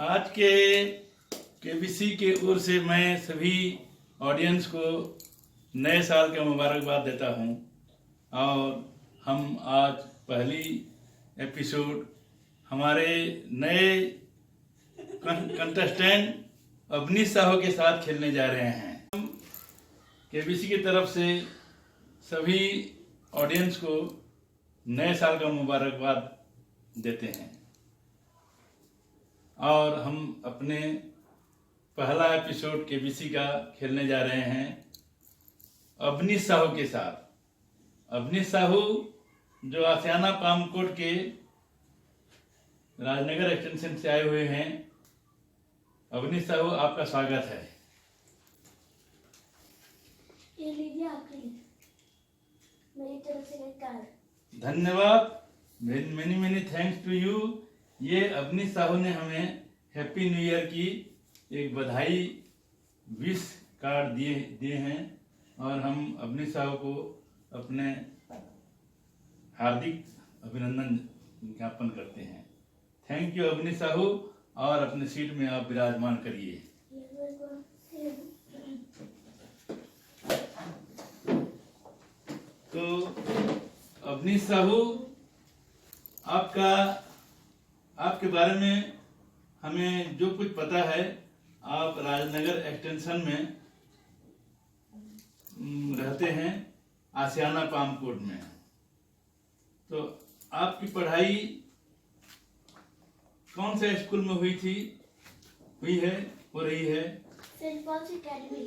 आज के केबीसी के ओर से मैं सभी ऑडियंस को नए साल का मुबारकबाद देता हूं। और हम आज पहली एपिसोड हमारे नए कंटेस्टेंट अवनीश साहू के साथ खेलने जा रहे हैं। हम केबीसी की तरफ से सभी ऑडियंस को नए साल का मुबारकबाद देते हैं और हम अपने पहला एपिसोड केबीसी का खेलने जा रहे हैं अवनीश साहू के साथ। अवनीश साहू जो आसियाना पामकोट के राजनगर एक्सटेंशन से आए हुए हैं। अवनीश साहू, आपका स्वागत है। ये लीजिए आपके लिए मेरी तरफ से एक कार्ड। धन्यवाद, many many thanks to you. ये अवनीश साहू ने हमें हैप्पी न्यू ईयर की एक बधाई विश कार्ड दिए हैं और हम अवनीश साहू को अपने हार्दिक अभिनंदन ज्ञापन करते हैं। थैंक यू अवनीश साहू, और अपने सीट में आप विराजमान करिए। तो अवनीश साहू, आपके बारे में हमें जो कुछ पता है, आप राजनगर एक्सटेंशन में रहते हैं, आसियाना पामकोट में। तो आपकी पढ़ाई कौन से स्कूल में हुई है हो रही है? Saint Paul's Academy.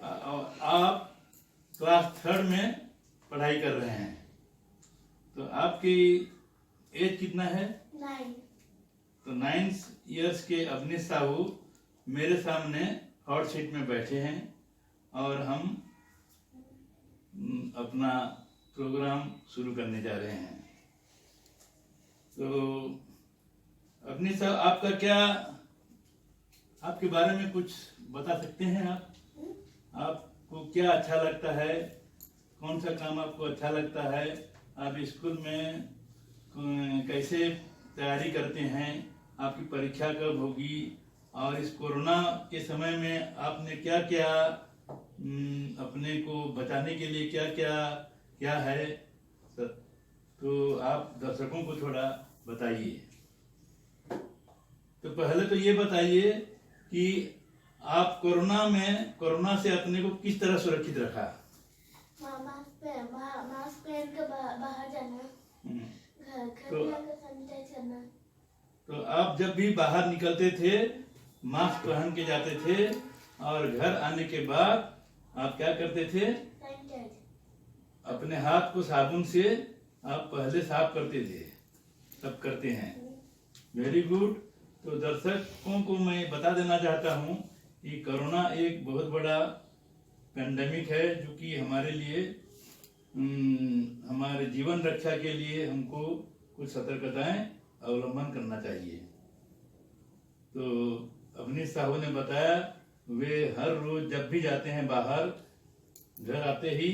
आप क्लास 3 में पढ़ाई कर रहे हैं। तो आपकी एज कितना है? 9। तो 9 इयर्स के अवनीश साहू मेरे सामने हॉट सीट में बैठे हैं और हम अपना प्रोग्राम शुरू करने जा रहे हैं। तो अवनीश साहू, आपके बारे में कुछ बता सकते हैं? आपको क्या अच्छा लगता है? कौन सा काम आपको अच्छा लगता है? आप स्कूल में कैसे तैयारी करते हैं? आपकी परीक्षा कब होगी? और इस कोरोना के समय में आपने क्या क्या अपने को बचाने के लिए क्या है? तो आप दर्शकों को थोड़ा बताइए। तो पहले तो ये बताइए कि आप कोरोना से अपने को किस तरह सुरक्षित रखा? मास्क पहन कर बाहर जाना, घर में आकर सैनिटाइज करना। तो आप जब भी बाहर निकलते थे मास्क पहन के जाते थे और घर आने के बाद आप क्या करते थे? सैनिटाइज। अपने हाथ को साबुन से आप पहले साफ करते थे। सब करते हैं। Very good. तो दर्शकों को मैं बता देना चाहता हूँ कि कोरोना एक बहुत बड़ा पेंडेमिक है, जो कि हमारे लिए हमारे जीवन रक्षा के लिए हमको कुछ सतर्कताएं अवलंबन करना चाहिए। तो अवनीश साहू ने बताया वे हर रोज जब भी जाते हैं बाहर, घर आते ही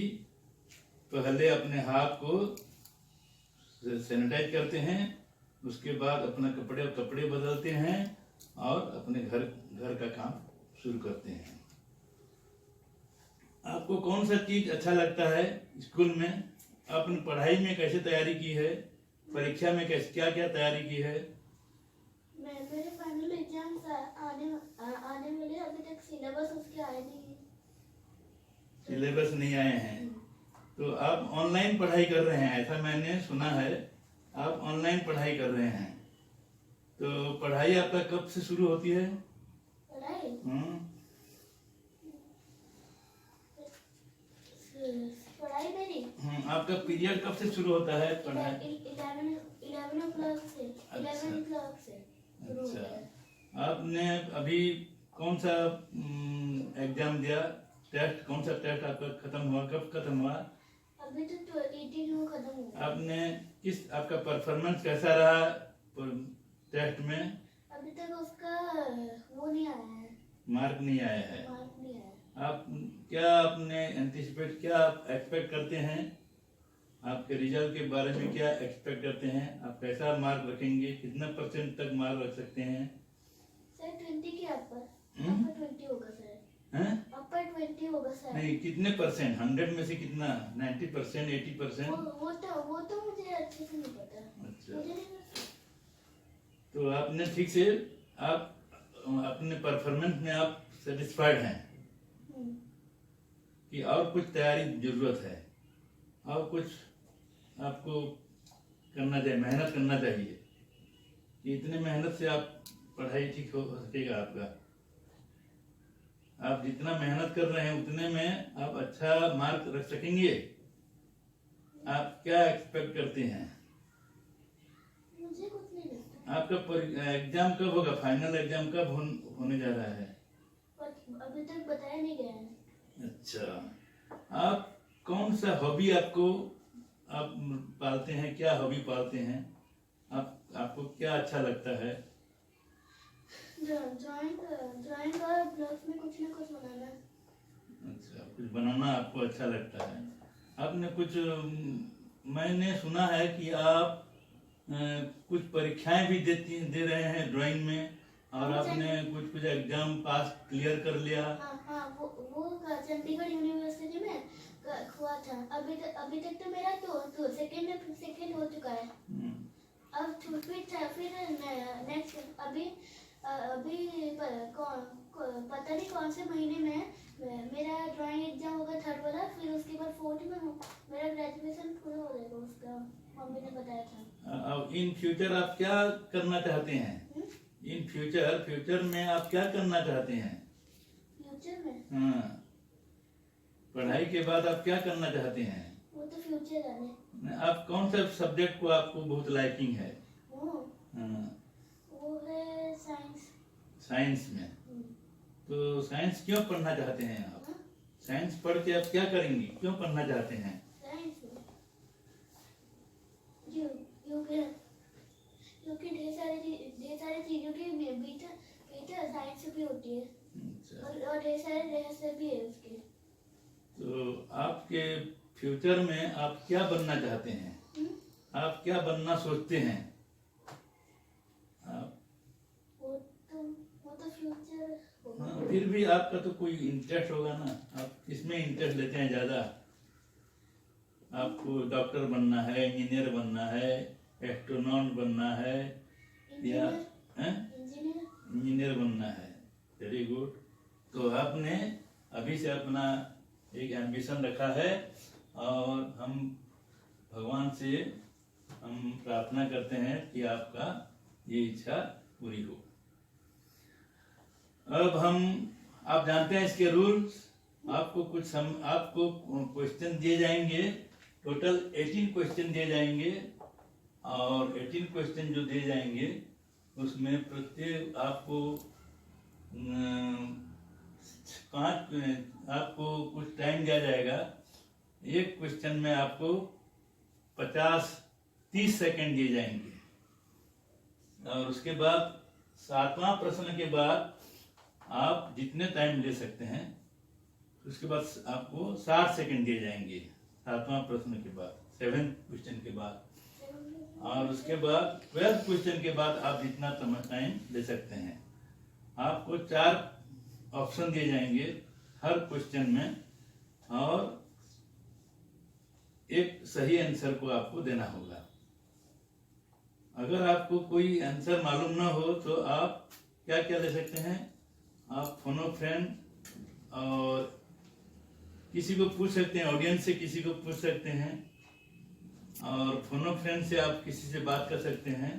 पहले अपने हाथ को सैनिटाइज करते हैं, उसके बाद अपना कपड़े बदलते हैं और अपने घर का काम शुरू करते हैं। आपको कौन सा चीज अच्छा लगता है स्कूल में? आपने पढ़ाई में कैसे तैयारी की है? परीक्षा में कैसे क्या तैयारी की है? मेरे फाइनल एग्जाम्स आने वाले, अभी तक सिलेबस उसके आए नहीं। सिलेबस नहीं आए हैं। तो आप ऑनलाइन पढ़ाई कर रहे हैं, ऐसा मैंने सुना है। आप ऑनलाइन पढ़ाई कर रहे हैं। तो पढ़ाई आपका कब से शुरू होती है? पढ़ाई मेरी आपका पीरियड कब से शुरू होता है पढ़ाई? 11 क्लास से शुरू होता है। आपने अभी कौन सा एग्जाम दिया? टेस्ट कौन सा टेस्ट आपका खत्म हुआ? कब खत्म हुआ? अभी तो 18 को खत्म हुआ। आपने आपका परफॉर्मेंस कैसा रहा टेस्ट में? अभी तक उसका वो नहीं आया है, मार्क नहीं आया है। मार्क नहीं आया। आप आपने एंटिसिपेट आप एक्सपेक्ट करते हैं? आपके रिजल्ट के बारे में क्या एक्सपेक्ट करते हैं? आप कैसा मार्क रखेंगे? कितना % तक मार्क रख सकते हैं? 20 के अपर हम्म? अपर 20 होगा सर, हैं? अपर 20 होगा सर। नहीं, कितने परसेंट? 100 में से कितना? 90%, 80%? वो तो मुझे अच्छे से नहीं पता। अच्छा, मुझे नहीं पता। तो आपने ठीक से, आप अपने परफॉर्मेंस में आप सेटिस्फाइड हैं हम्म, कि और कुछ तैयारी जरूरत है, और कुछ आपको करना चाहिए, मेहनत करना चाहिए कि इतने मेहनत से आप पढ़ाई ठीक हो सकेगा आपका। आप जितना मेहनत कर रहे हैं उतने में आप अच्छा मार्क रख सकेंगे। आप क्या एक्सपेक्ट करते हैं? मुझे कुछ नहीं लगता, आपका एग्जाम कब होगा? फाइनल एग्जाम कब होने जा रहा है? पर अभी तक बताया नहीं गया है। अच्छा, आप कौन सा हॉबी आपको आप पालते हैं? क्या हॉबी पालते हैं आपको क्या अच्छा लगता है? ड्राइंग और ब्लॉग्स में कुछ ना कुछ बनाना। अच्छा, कुछ बनाना आपको अच्छा लगता है। आपने कुछ मैंने सुना है कि आप कुछ परीक्षाएं भी दे रहे हैं ड्राइंग में, और आपने कुछ एग्जाम पास क्लियर कर लिया। हाँ, वो चंडीगढ़ यूनिवर्सिटी में हुआ था। अभी तक तो मेरा तो सेकंड हो चुका है। अब फिर नेक्स्ट अभी पता नहीं कौन से महीने में मेरा ड्राइंग एग्जाम होगा, 3rd वाला। फिर उसके बाद 4th में मेरा ग्रेजुएशन पूरा हो जाएगा, उसका मम्मी ने बताया था। अब इन फ्यूचर आप क्या करना चाहते हैं? इन फ्यूचर में आप क्या करना चाहते हैं? फ्यूचर में? हाँ, पढ़ाई के बाद आप क्या करना चाहते हैं? वो तो फ्यूचर जाने। आप कौन सा सब्जेक्ट को आपको बहुत लाइकिंग है? हाँ, वो है साइंस। साइंस में? तो साइंस क्यों पढ़ना चाहते हैं आप? साइंस पढ़ के आप क्या करेंगे? क्यों पढ़ना चाहते हैं साइंस में? क्योंकि ढेर सारी चीजों की बीटा साइंस भी होती है। अच्छा, और ढेर सारे रहस्य भी है उसके। तो आपके फ्यूचर में आप क्या बनना चाहते हैं? आप क्या बनना सोचते हैं? आप वो तो फ्यूचर होगा। हाँ, फिर भी आपका तो कोई इंटरेस्ट होगा ना। आप किसमें इंटरेस्ट लेते हैं ज्यादा? आपको डॉक्टर बनना है, इंजीनियर बनना है, एस्ट्रोनॉट बनना है, या इंजीनियर बनना है? Very good. तो आपने अभी से अपना एक एम्बिशन रखा है, और हम भगवान से हम प्रार्थना करते हैं कि आपका ये इच्छा पूरी हो। अब आप जानते हैं इसके रूल्स। आपको आपको क्वेश्चन दिए जाएंगे, टोटल 18 क्वेश्चन दिए जाएंगे, और 18 क्वेश्चन जो दिए जाएंगे उसमें प्रत्येक आपको आपको कुछ टाइम दिया जाएगा। एक क्वेश्चन में आपको 50-30 सेकंड दिए जाएंगे, और उसके बाद 7वां प्रश्न के बाद आप जितने टाइम ले सकते हैं, उसके बाद आपको 60 सेकंड दिए जाएंगे 7वां प्रश्न के बाद, 7th क्वेश्चन के बाद। और उसके बाद 12th क्वेश्चन के बाद आप जितना टाइम ले सकते हैं। आपको 4 ऑप्शन दिए जाएंगे हर क्वेश्चन में, और एक सही आंसर को आपको देना होगा। अगर आपको कोई आंसर मालूम ना हो तो आप क्या क्या ले सकते हैं? आप फोन अ फ्रेंड और किसी को पूछ सकते हैं, ऑडियंस से किसी को पूछ सकते हैं, और फोन अ फ्रेंड से आप किसी से बात कर सकते हैं।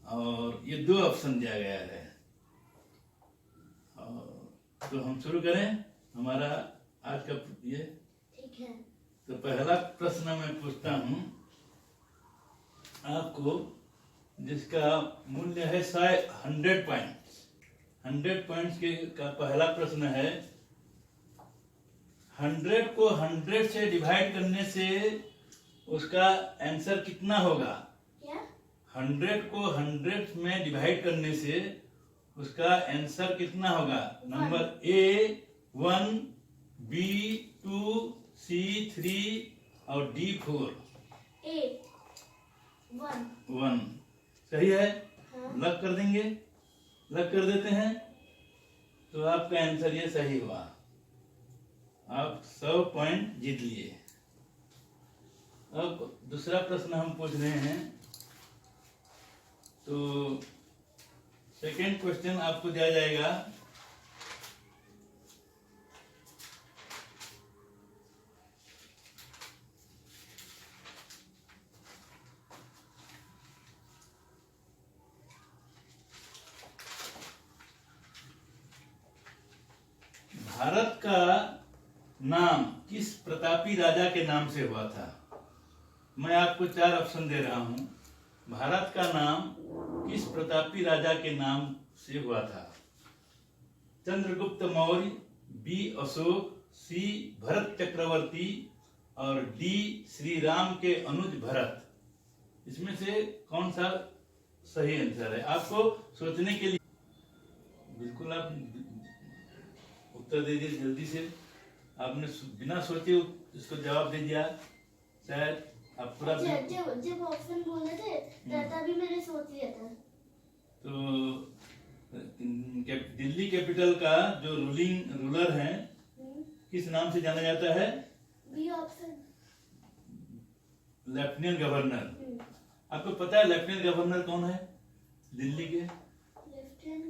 और ये 2 ऑप्शन दिया गया है। तो हम शुरू करें हमारा आज का ये। ठीक है। तो पहला प्रश्न मैं पूछता हूँ आपको, जिसका मूल्य है 100 पॉइंट्स। 100 पॉइंट्स के का पहला प्रश्न है, 100 को 100 से डिवाइड करने से उसका आंसर कितना होगा? क्या? 100 को 100 में डिवाइड करने से उसका आंसर कितना होगा? नंबर A 1, B 2, C 3 और D 4। A 1। सही है? हाँ। लॉक कर देंगे? लग कर देते हैं, तो आपका आंसर ये सही हुआ, आप 100 पॉइंट जीत लिए। अब दूसरा प्रश्न हम पूछ रहे हैं, तो सेकेंड क्वेश्चन आपको दिया जाएगा। भारत का नाम किस प्रतापी राजा के नाम से हुआ था? मैं आपको 4 ऑप्शन दे रहा हूं। भारत का नाम किस प्रतापी राजा के नाम से हुआ था? चंद्रगुप्त मौर्य, बी अशोक, सी भरत चक्रवर्ती और डी श्री राम के अनुज भरत। इसमें से कौन सा सही आंसर है? आपको सोचने के लिए बिल्कुल आप उत्तर दे दिए जल्दी से। आपने बिना सोचे इसको जवाब दे दिया, शायद आप पूरा जब ऑप्शन बोले थे तभी मैंने सोच लिया था। तो दिल्ली कैपिटल का जो रूलर है किस नाम से जाना जाता है? B option, lieutenant governor. आपको पता है लेफ्टिनेंट गवर्नर कौन है दिल्ली के? लेफ्टिनेंट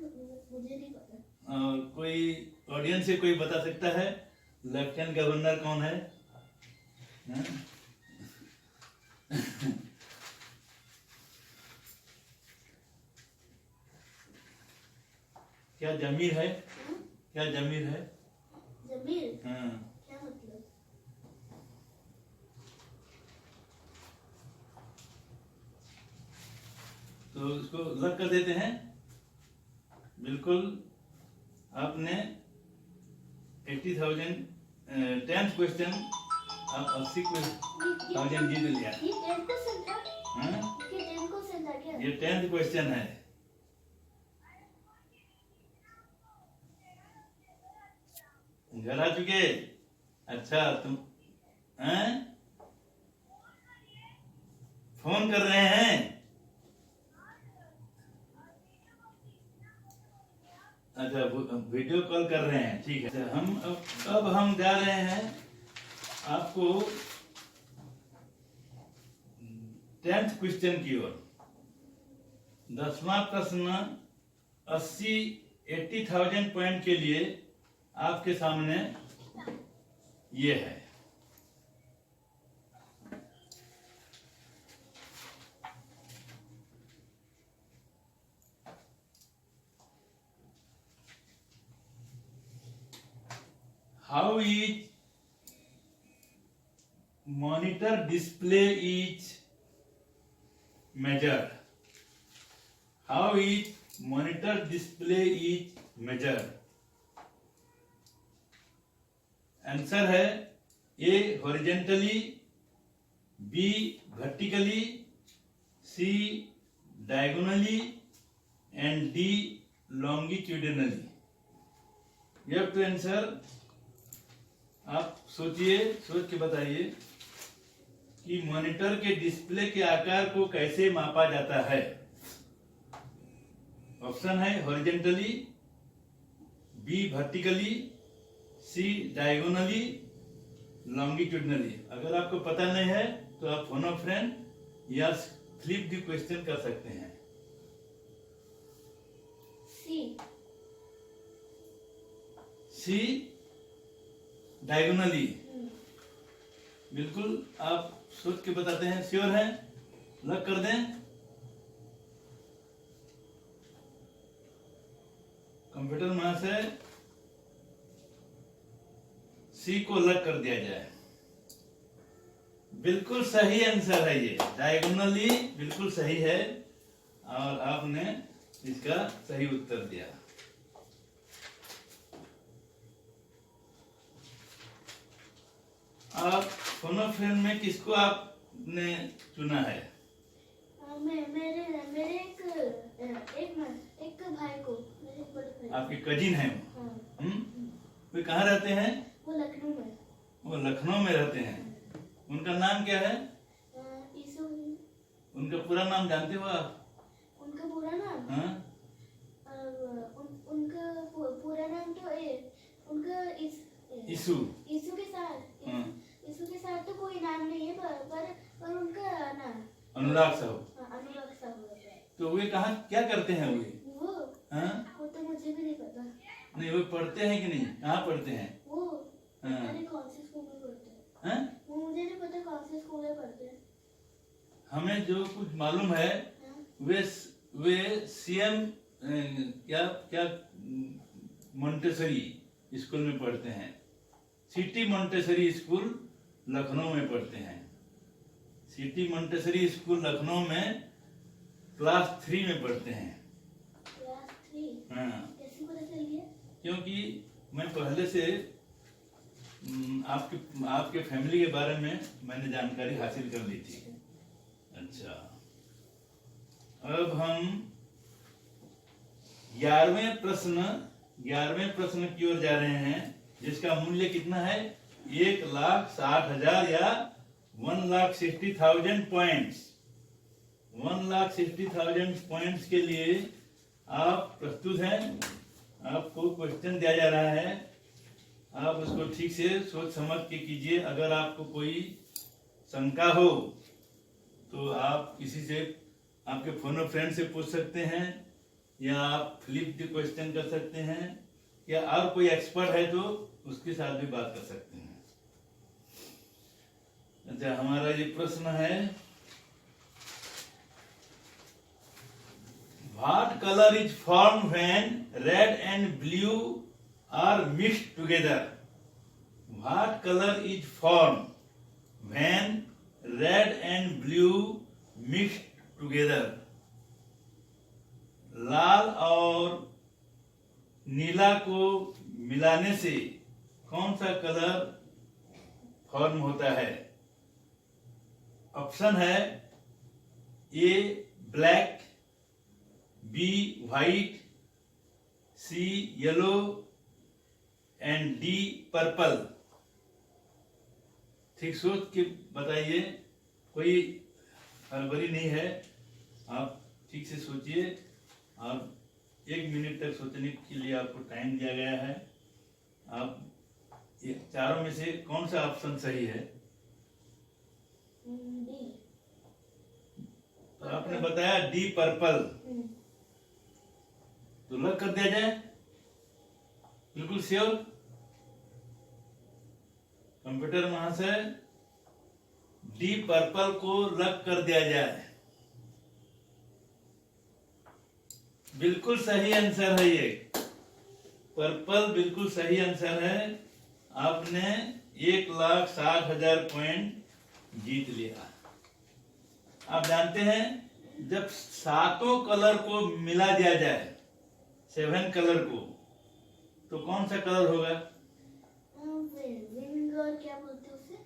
मुझे नहीं पता। कोई ऑडियंस से कोई बता सकता है लेफ्टिनेंट गवर्नर कौन है? क्या जमीर है? क्या जमीर है? जमीर? हाँ। क्या मतलब? तो इसको लग कर देते हैं। बिल्कुल आपने 80,000 10th क्वेश्चन आप 80,000 जीत लिया। ये 10 क्वेश्चन था? हाँ? ये 10 क्वेश्चन था क्या? ये 10th क्वेश्चन है। घर आ चुके? अच्छा, तुम हैं? फोन कर रहे हैं? अच्छा, वीडियो कॉल कर रहे हैं, ठीक है। हम अब हम जा रहे हैं आपको 10th क्वेश्चन की ओर। 10वां प्रश्न 80,000 पॉइंट के लिए आपके सामने ये है। How each monitor display is measured? How each monitor display is measured? Answer है A horizontally, B vertically, C diagonally and D longitudinally. You have to answer. आप सोचिए, सोच के बताइए कि मॉनिटर के डिस्प्ले के आकार को कैसे मापा जाता है। ऑप्शन है horizontally, B vertically, C diagonally, longitudinally. अगर आपको पता नहीं है तो आप फोन ऑफ फ्रेंड या फ्लिप द क्वेश्चन कर सकते हैं। सी डायगोनली। बिल्कुल आप सोच के बताते हैं। श्योर है? लग कर दें। कंप्यूटर महाशय सी को लग कर दिया जाए। बिल्कुल सही आंसर है ये, डायगोनली बिल्कुल सही है और आपने इसका सही उत्तर दिया। आप फोनो फ्रेंड में किसको आपने चुना है? मेरे एक भाई को, मेरे बड़े भाई। आपके कजिन है वो? हाँ। वे कहाँ रहते हैं? वो लखनऊ में। वो लखनऊ में रहते हैं। उनका नाम क्या है? ईसु। उनका पूरा नाम जानते हो आप? उनका पूरा नाम? हाँ? यीशु। यीशु के साथ, हाँ। यीशु के साथ तो कोई नाम नहीं है, पर उनका नाम अनुराग साहब। अनुराग साहब है। तो वे कहाँ क्या करते हैं वे? वो तो मुझे भी नहीं पता। नहीं, वे पढ़ते हैं कि नहीं? कहाँ पढ़ते हैं? वो हाँ। पता नहीं कौन से स्कूल में पढ़ते हैं। हैं? वो मुझे नहीं पता कौन से स्कूल में पढ़ते हैं। हमें जो कुछ मालूम है, वे सीएम क्या क्या मोंटेसरी स्कूल में पढ़ते हैं। सिटी मोंटेसरी स्कूल लखनऊ में पढ़ते हैं। सिटी मोंटेसरी स्कूल लखनऊ में क्लास 3 में पढ़ते हैं। क्लास 3? हाँ। कैसे पता चल गया? क्योंकि मैं पहले से आपके फैमिली के बारे में मैंने जानकारी हासिल कर ली थी। अच्छा, अब हम 11वें प्रश्न की ओर जा रहे हैं, जिसका मूल्य कितना है? 1,60,000 या 1,60,000 पॉइंट्स। 1,60,000 पॉइंट्स के लिए आप प्रस्तुत हैं? आपको क्वेश्चन दिया जा रहा है, आप उसको ठीक से सोच समझ के कीजिए। अगर आपको कोई शंका हो तो आप किसी से, आपके फोन और फ्रेंड से पूछ सकते हैं, या आप फ्लिप द क्वेश्चन कर सकते हैं, या और कोई एक्सपर्ट है तो उसके साथ भी बात कर सकते हैं। अच्छा, हमारा ये प्रश्न है, What color is formed when red and blue are mixed together? What color is formed when red and blue mixed together? लाल और नीला को मिलाने से कौन सा कलर फॉर्म होता है? ऑप्शन है A black, B white, C yellow and D purple. ठीक सोच के बताइए, कोई हड़बड़ी नहीं है, आप ठीक से सोचिए। आप 1 मिनट तक सोचने के लिए आपको टाइम दिया गया है। आप ये चारों में से कौन सा ऑप्शन सही है? डी। तो आपने बताया डी पर्पल, तो लॉक कर दिया जाए? बिल्कुल श्योर? कंप्यूटर महाशय, डी पर्पल को लॉक कर दिया जाए। बिल्कुल सही आंसर है ये, पर्पल बिल्कुल सही आंसर है। आपने 1,60,000 पॉइंट जीत लिया। आप जानते हैं, जब 7 कलर को मिला दिया जाए, 7 कलर को, तो कौन सा कलर होगा? विंगर क्या बोलते हैं उसे?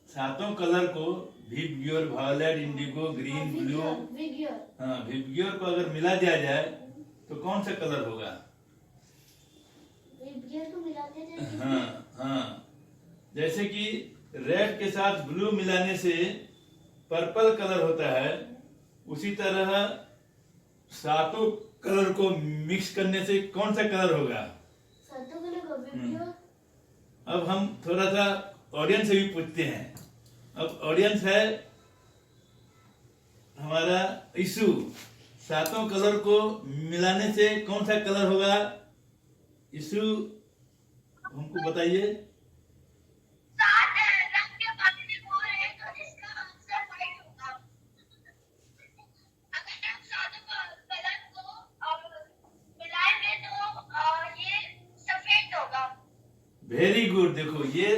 7 कलर को, VIBGYOR, violet, indigo, green, blue, हाँ, विबग्योर को अगर मिला दिया जाए तो कौन सा कलर होगा? विबग्योर को मिला दिया जाए। हाँ हाँ, जैसे कि रेड के साथ ब्लू मिलाने से पर्पल कलर होता है, उसी तरह 7 कलर को मिक्स करने से कौन सा कलर होगा? 7 कलर को विबग्योर। अब हम थोड़ा सा ऑडियंस से भी पूछते हैं। अब ऑडियंस है हमारा यीशु, 7 कलर को मिलाने से कौन सा कलर होगा? यीशु, हमको बताइए। 7 रंग के बाकी वो है, तो इसका आंसर व्हाइट होगा। अगर हम 7 कलर को मिलाएंगे तो ये सफेद होगा। वेरी गुड, देखो ये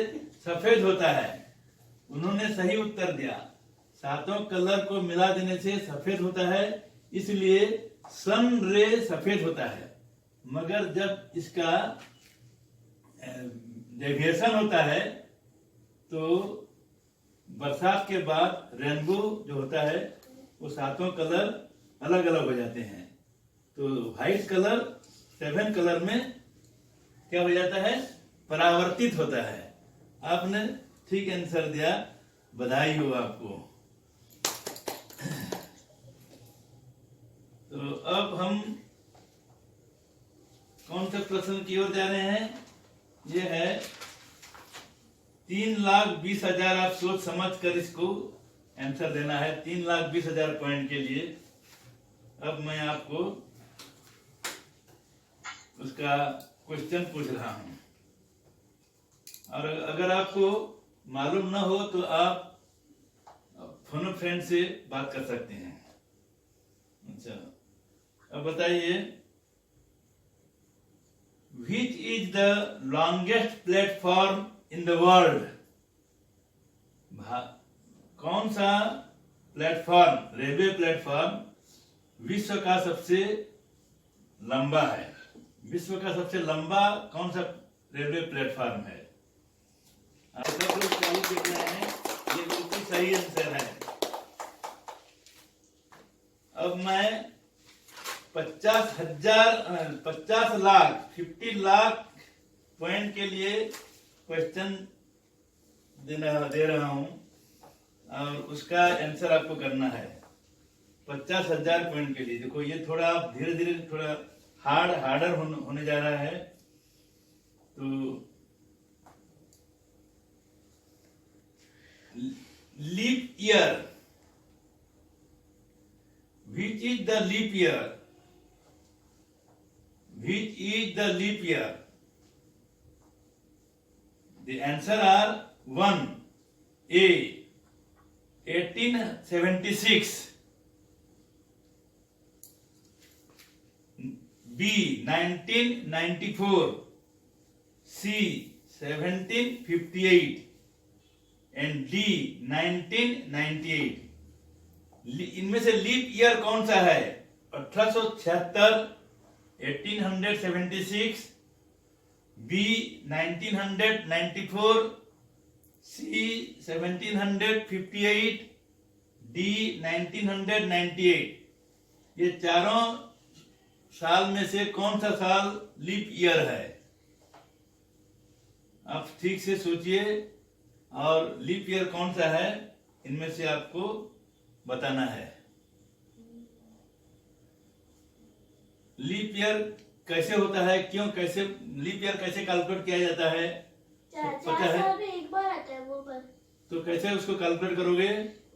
सफेद होता है। उन्होंने सही उत्तर दिया, 7 कलर को मिला देने से सफेद होता है, इसलिए सन रे सफेद होता है। मगर जब इसका डेविएशन होता है तो बरसात के बाद रेनबो जो होता है, वो 7 कलर अलग अलग हो जाते हैं। तो व्हाइट कलर 7 कलर में क्या हो जाता है? परावर्तित होता है। आपने ठीक आंसर दिया, बधाई हो आपको। तो अब हम कौन से प्रश्न की ओर जा रहे हैं? ये है 3,20,000 आप सोच समझ कर इसको आंसर देना है 3,20,000 पॉइंट के लिए। अब मैं आपको उसका क्वेश्चन पूछ रहा हूं, और अगर आपको मालूम ना हो तो आप फोन फ्रेंड से बात कर सकते हैं। अच्छा, अब बताइए, विच is the longest platform in the world? कौन सा प्लेटफॉर्म, रेलवे प्लेटफॉर्म विश्व का सबसे लंबा है? विश्व का सबसे लंबा कौन सा रेलवे प्लेटफॉर्म है? आप सब लोग चालू देख रहे हैं, ये बिल्कुल सही आंसर है। अब मैं 50 लाख 50 लाख पॉइंट के लिए क्वेश्चन दे रहा हूं, और उसका आंसर आपको करना है 50,000 पॉइंट के लिए। देखो, ये थोड़ा धीरे धीरे थोड़ा हार्डर होने जा रहा है। तो leap year, which is the leap year? Which is the leap year? The answer are 1 A 1876, B 1994, C 1758 and D 1998। इनमें से लीप ईयर कौन सा है? 1876, 1876, B 1994, C 1758, D 1998। ये चारों साल में से कौन सा साल लीप ईयर है? आप ठीक से सोचिए, और लीप ईयर कौन सा है इनमें से आपको बताना है। लीप ईयर कैसे होता है, क्यों, कैसे लीप ईयर कैसे कैलकुलेट किया जाता है? पता है? 4 साल में एक बार आता है वो पर। तो कैसे उसको कैलकुलेट करोगे?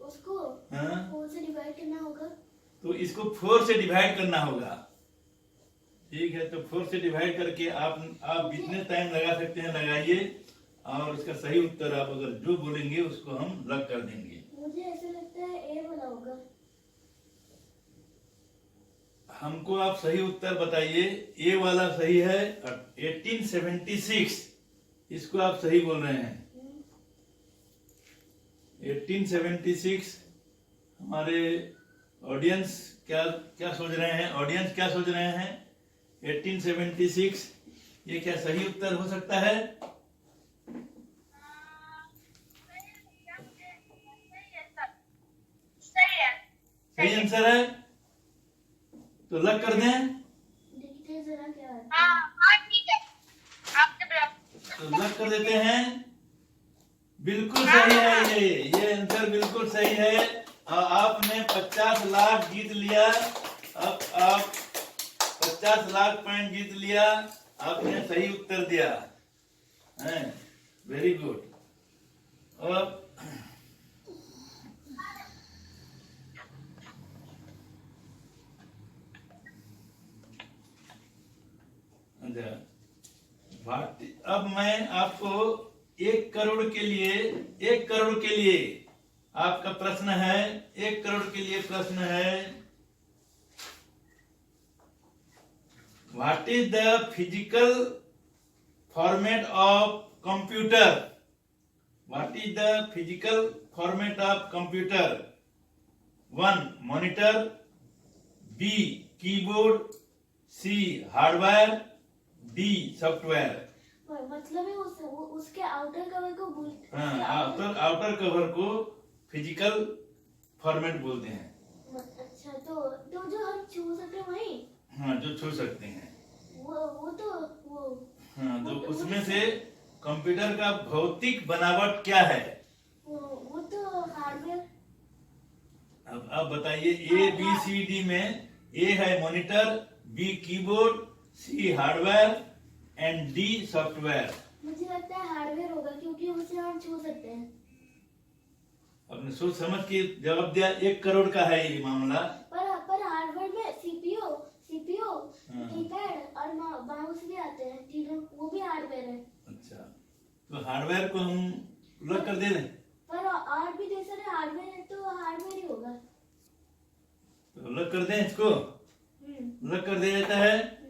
उसको 4 से डिवाइड करना होगा। तो इसको 4 से डिवाइड करना होगा। ठीक है, तो 4 से डिवाइड करके आप जितने टाइम लगा सकते हैं लगाइए, और उसका सही उत्तर आप अगर जो बोलेंगे उसको हम लग कर देंगे। मुझे ऐसा लगता है ए वाला होगा। हमको आप सही उत्तर बताइए। ए वाला सही है, 1876, इसको आप सही बोल रहे हैं। 1876। हमारे ऑडियंस क्या सोच रहे हैं? ऑडियंस क्या सोच रहे हैं? 1876 ये क्या सही उत्तर हो सकता है? सही आंसर है, तो लग कर दें। देखते हैं जरा क्या है। हाँ ठीक है, आपने बराबर। तो लग कर देते हैं। बिल्कुल सही है, ये आंसर बिल्कुल सही है, और आपने 50 लाख जीत लिया। अब आप 50 लाख पॉइंट जीत लिया, आपने सही उत्तर दिया है। Very good. अब अब मैं आपको 1 करोड़ के लिए आपका प्रश्न है। 1 करोड़ के लिए प्रश्न है, what is the physical format of computer? What is the physical format of computer? 1 monitor, B keyboard, C hardware, D software. मतलब है उसके आउटर कवर को आउटर कवर को फिजिकल फॉर्मेट बोलते हैं। अच्छा, तो जो हम छू सकते हैं वही? हाँ, जो छू सकते हैं वो हाँ, तो उसमें से कंप्यूटर का भौतिक बनावट क्या है? वो तो हार्डवेयर। अब आप बताइए, ABCD में A है monitor, B keyboard, C hardware and D software. मुझे लगता है हार्डवेयर होगा क्योंकि उसे हम छू सकते हैं। आपने सोच समझ के जवाब दिया। 1 करोड़ का है ये मामला। पर हार्डवेयर में सीपीयू हाँ। कीपैड और माउस भी आते हैं, तीनों वो भी हार्डवेयर है। अच्छा, तो हार्डवेयर को हम लॉक कर दे दें? पर और भी जैसे हार्डवेयर है तो हार्डवेयर ही होगा। तो लॉक कर दें इसको? लॉक कर दिया जाता है।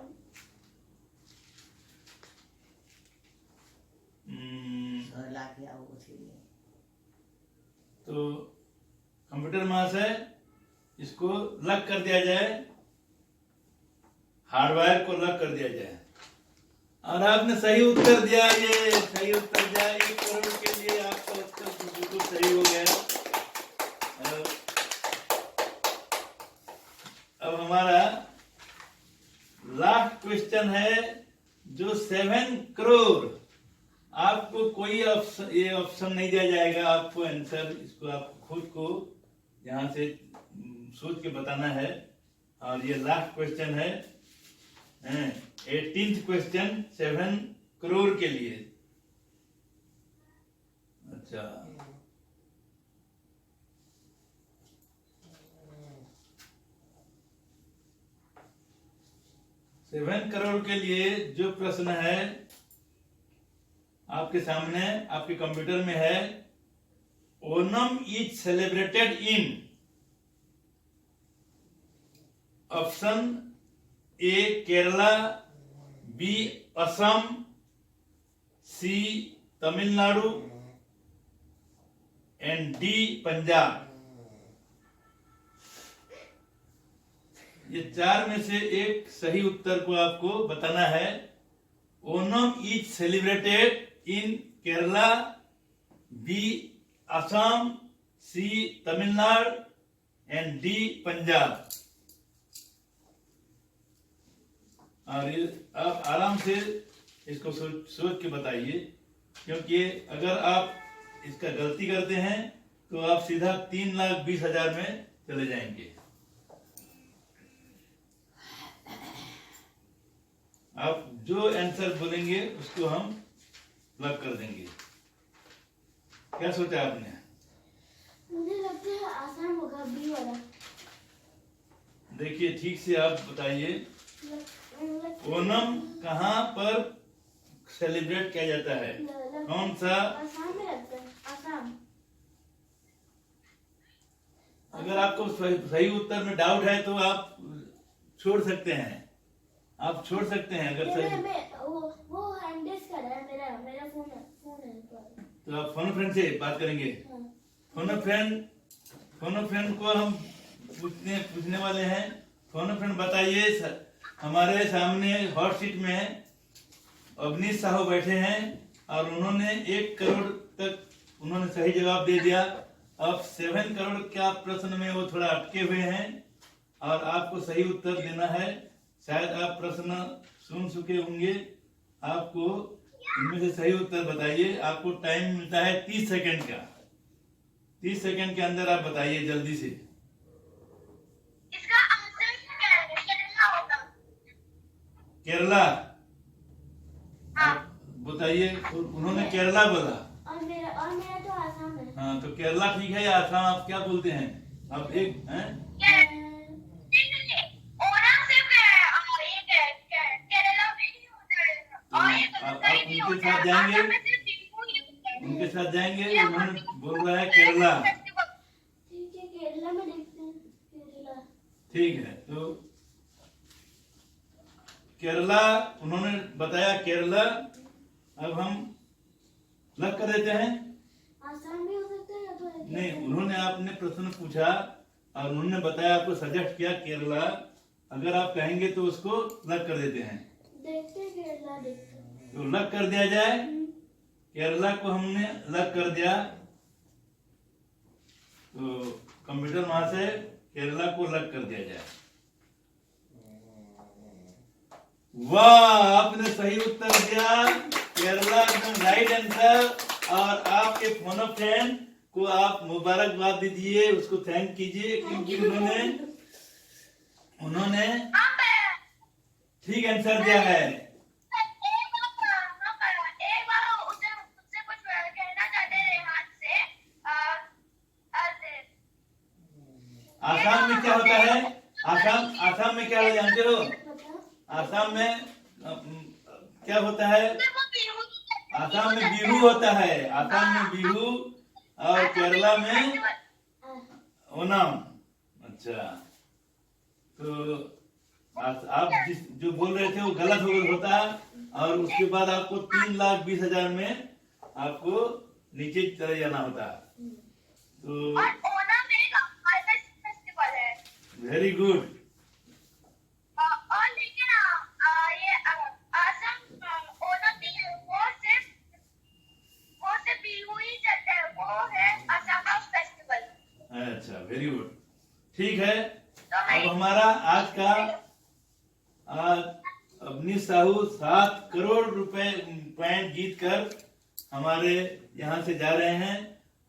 तो कंप्यूटर महाशय इसको लॉक कर दिया जाए, हार्डवेयर को लॉक कर दिया जाए। और आपने सही उत्तर दिया, ये सही उत्तर दिया। 1 करोड़ के लिए आपका उत्तर बिल्कुल सही हो गया। अब हमारा लास्ट क्वेश्चन है जो 7 करोड़। आपको कोई ऑप्शन, ये ऑप्शन नहीं दिया जाएगा आपको आंसर, इसको आप खुद को यहाँ से सोच के बताना है। और ये लास्ट क्वेश्चन है 18th क्वेश्चन 7 करोड़ के लिए। अच्छा, सेवन करोड़ के लिए जो प्रश्न है आपके सामने, आपके कंप्यूटर में है। Onam is celebrated in option A Kerala, B Assam, C Tamil Nadu and D Punjab. ये 4 में से एक सही उत्तर को आपको बताना है। Onam is celebrated in Kerala, B Assam, C Tamil Nadu and D Punjab. और आप आराम से इसको सोच के बताइए, क्योंकि अगर आप इसका गलती करते हैं तो आप सीधा 3,20,000 में चले जाएंगे। आप जो आंसर बोलेंगे उसको हम लॉक कर देंगे। क्या सोचा आपने? मुझे लगता है आसान होगा बी वाला। देखिए ठीक से आप बताइए, ओनम कहाँ पर सेलिब्रेट किया जाता है? कौन सा? आसाम में लगता है, आसाम। अगर आपको सही उत्तर में डाउट है तो आप छोड़ सकते हैं, आप छोड़ सकते हैं। अगर सही वो हैंडस कर रहा है, मेरा फोन है तो आप फोन फ्रेंड से बात करेंगे। फोन फ्रेंड को हम पूछने वाले हैं। फोन फ्रेंड बताइए, हमारे सामने हॉट सीट में अवनीश साहू बैठे हैं और उन्होंने 1 करोड़ तक उन्होंने सही जवाब दे दिया। अब 7 करोड़ का प्रश्न में वो थोड़ा अटके हुए हैं और आपको सही उत्तर देना है। शायद आप प्रश्न सुन चुके होंगे। आपको इनमें से सही उत्तर बताइए। आपको टाइम मिलता है 30 सेकंड का। 30 सेकंड के अंदर आप बताइए जल्दी से। इसका आंसर केरला होगा। केरला? हाँ। बताइए। उन्होंने केरला बोला और मेरा तो आसाम है। हाँ, तो केरला ठीक है या आसाम? आप क्या बोलते हैं? आप एक हैं? उनके साथ जाएंगे, उनके साथ जाएंगे। उन्होंने बोल रहा है केरला। ठीक है, केरला में देखते हैं। केरला ठीक है, तो केरला उन्होंने बताया, केरला। अब हम लग कर देते हैं। आसाम भी हो सकता है या तो नहीं, उन्होंने आपने प्रश्न पूछा और उन्होंने बताया, आपको सजेस्ट किया केरला। अगर आप कहेंगे तो उसको लग कर देते हैं। देखते हैं, केरला देखते हैं। तो लग कर दिया जाए। केरला को हमने लग कर दिया। तो कंप्यूटर महाशय केरला को लग कर दिया जाए। वाह, आपने सही उत्तर दिया। केरला एकदम राइट आंसर। और आपके फोन फ्रेंड को आप मुबारकबाद दीजिए, उसको थैंक कीजिए, क्योंकि उन्होंने ठीक आंसर दिया है। हो? बताओ। आसाम में क्या होता है? वो बिहू की कहते हैं, आसाम में बिहू बिहू होता है। आसाम में बिहू और केरला में ओणम। अच्छा, तो आप जो बोल रहे थे वो गलत होता है। और उसके बाद आपको 3,20,000 में आपको नीचे चले जाना होता है। तो और ओणम एक हार्वेस्ट फेस्टिवल है। Very good. और लेकिन ये असम ओणम नहीं है, वो सिर्फ बिहू ही चलता है, वो है असम का फेस्टिवल। अच्छा, वेरी गुड। ठीक है, तो अब हमारा आज अवनी साहू 7 करोड़ रुपए पॉइंट जीत कर हमारे यहाँ से जा रहे हैं।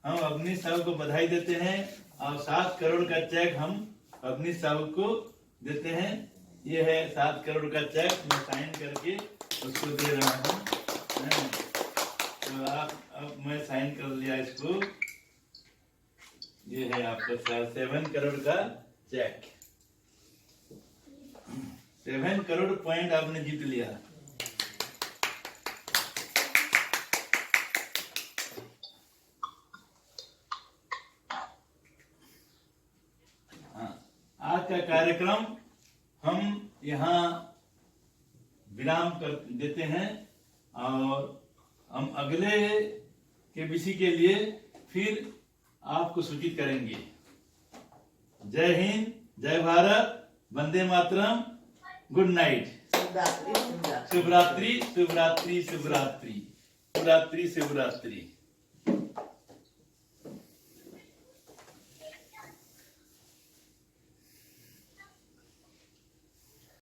हम अवनी साहू को बधाई देते हैं और 7 करोड़ का चेक हम अवनी साहू को देते हैं। ये है 7 करोड़ का चेक, मैं साइन करके उसको दे रहा हूँ। तो अब मैं साइन कर लिया इसको। ये है आपका 7 करोड़ का चेक। 7 करोड़ पॉइंट आपने जीत लिया। हाँ, आज का कार्यक्रम हम यहाँ विराम कर देते हैं और हम अगले के विषय के लिए फिर आपको सूचित करेंगे। जय हिंद, जय भारत, वंदे मातरम, गुड नाइट। शिवरात्रि, शिवरात्रि। शिवरात्रि, शिवरात्रि, शिवरात्रि, शिवरात्रि, शिवरात्रि।